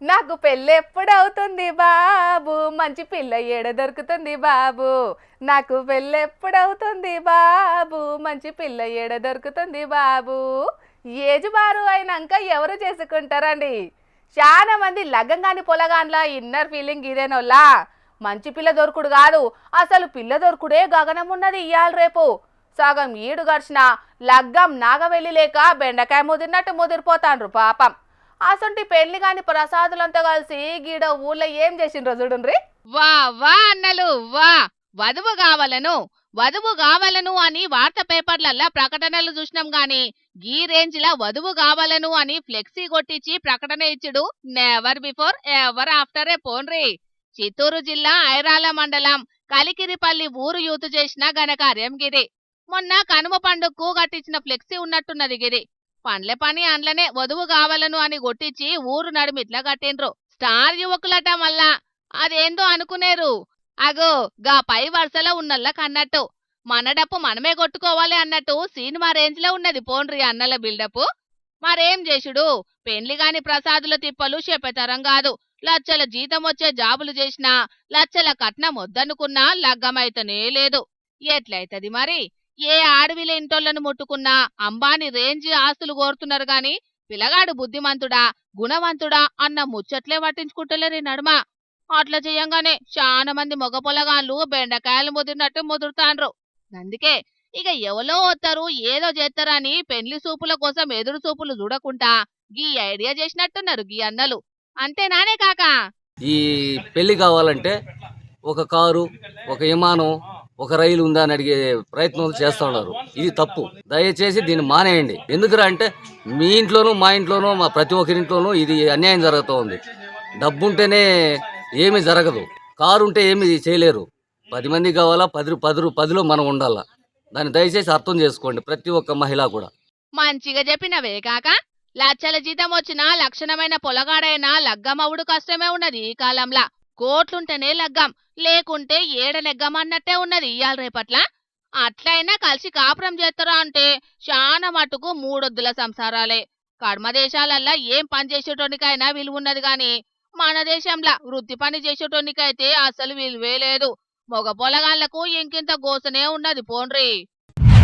నాకు పెళ్ళెప్పుడవుతుంది బాబు మంచి పిల్ల ఏడ దొరుకుతుంది బాబు. నాకు పెళ్ళెప్పుడవుతుంది బాబు మంచి పిల్ల ఏడ దొరుకుతుంది బాబు. ఏజ్ బారు అయినాక ఎవరు చేసుకుంటారండి? చాలా మంది లగ్గంగాని పొలగాన్లా ఇన్నర్ ఫీలింగ్ ఇదేనోల్లా. మంచి పిల్ల దొరుకుడు కాదు, అసలు పిల్ల దొరుకుడే గగనం ఉన్నది ఇయ్యాల రేపు. సగం ఈడు గడిచిన లగ్గం నాగవెల్లి లేక బెండకాయ ముదిరినట్టు ముదిరిపోతాండ్రు పాపం. అసంటి పెళ్లి కాని ప్రసాదులంతా కలిసి గీడ ఊళ్ళో ఏం చేసిండ్రో చూడుండ్రి. వా వా అన్నలు వా. వధువు కావాలను వధువు కావాలను అని వార్త పేపర్లల్లా ప్రకటనలు చూసినాం గాని గీ రేంజ్ లా వధువు కావాలను అని ఫ్లెక్సీ కొట్టించి ప్రకటన ఇచ్చుడు నెవర్ బిఫోర్ ఎవర్ ఆఫ్టర్ ఏ పోన్రి. చిత్తూరు జిల్లా ఐరాల మండలం కలికిరిపల్లి ఊరు యూత్ చేసిన ఘనకార్యం గిరి. మొన్న కనుమ పండుగకు కట్టించిన ఫ్లెక్సీ ఉన్నట్టున్నది గిరి. పండ్ల పని అండ్లనే వధువు కావాలను అని కొట్టించి ఊరు నడుమిట్లా కట్టిండ్రు. స్టార్ యువకులట మళ్ళా. అదేందో అనుకునేరు. అగో గా పై వరుసలో ఉన్నల్లా కన్నట్టు మన డప్పు మనమే కొట్టుకోవాలి అన్నట్టు సినిమా రేంజ్ లో ఉన్నది పోన్రి అన్నల బిల్డప్. మరేం చేసుడు, పెండ్లిగాని ప్రసాదుల తిప్పలు చెప్పేతరం కాదు. లచ్చల జీతం వచ్చే జాబులు చేసినా లచ్చల కట్నం వద్దనుకున్నా లగ్గమైతనే లేదు. ఎట్లయితది మరి? ఏ ఆడవిల ఇంటోళ్లను ముట్టుకున్నా అంబానీ రేంజ్ ఆస్తులు కోరుతున్నారు గాని పిల్లగాడు బుద్ధిమంతుడా గుణవంతుడా అన్న ముచ్చట్లే పట్టించుకుంటలేరు నడుమ. అట్లా చేయంగానే చాలా మంది మగ పొలగాళ్ళు బెండకాయలు ముదిరినట్టు ముదురుతాండ్రు. అందుకే ఇక ఎవలో వస్తారు ఏదో చేస్తారని పెండ్లి సూపుల కోసం ఎదురు సూపులు చూడకుండా గీ ఐడియా చేసినట్టున్నారు గీ అన్నలు. అంతేనానే కాకా? ఈ పెళ్లి కావాలంటే ఒక కారు, ఒక విమానం, ఒక రైలు ఉందా అని అడిగే ప్రయత్నం చేస్తూ ఉన్నారు. ఇది తప్పు. దయచేసి దీన్ని మానేయండి. ఎందుకురా అంటే మీ ఇంట్లోనూ మా ఇంట్లోనూ మా ప్రతి ఒక్కరింట్లోనూ ఇది అన్యాయం జరుగుతూ ఉంది. డబ్బు ఉంటేనే ఏమీ జరగదు. కారు ఉంటే ఏమీ చేయలేరు. 10 మంది కావాలా, 10లో మనం ఉండాలా. దాన్ని దయచేసి అర్థం చేసుకోండి ప్రతి ఒక్క మహిళ కూడా. మంచిగా చెప్పినవే కాక. లచ్చల జీతం వచ్చిన లక్షణమైన పొలగాడైనా లగ్గమవుడు కష్టమే ఉన్నది ఈ కాలంలా. కోట్లుంటేనే లగ్గం, లేకుంటే ఏడ నెగ్గమన్నట్టే ఉన్నది ఇయాల రేపట్ల. అట్లయినా కలిసి కాపురం చేస్తారా అంటే శానా మటుకు మూడొద్దుల సంసారాలే. కర్మ దేశాలల్లా ఏం పని చేసేటోనికైనా విలువున్నది గాని మన దేశంలా వృత్తి పని చేసేటోనికైతే అసలు విలువే లేదు. మగ పొలగాళ్లకు ఇంకింత గోసనే ఉన్నది పోన్రి.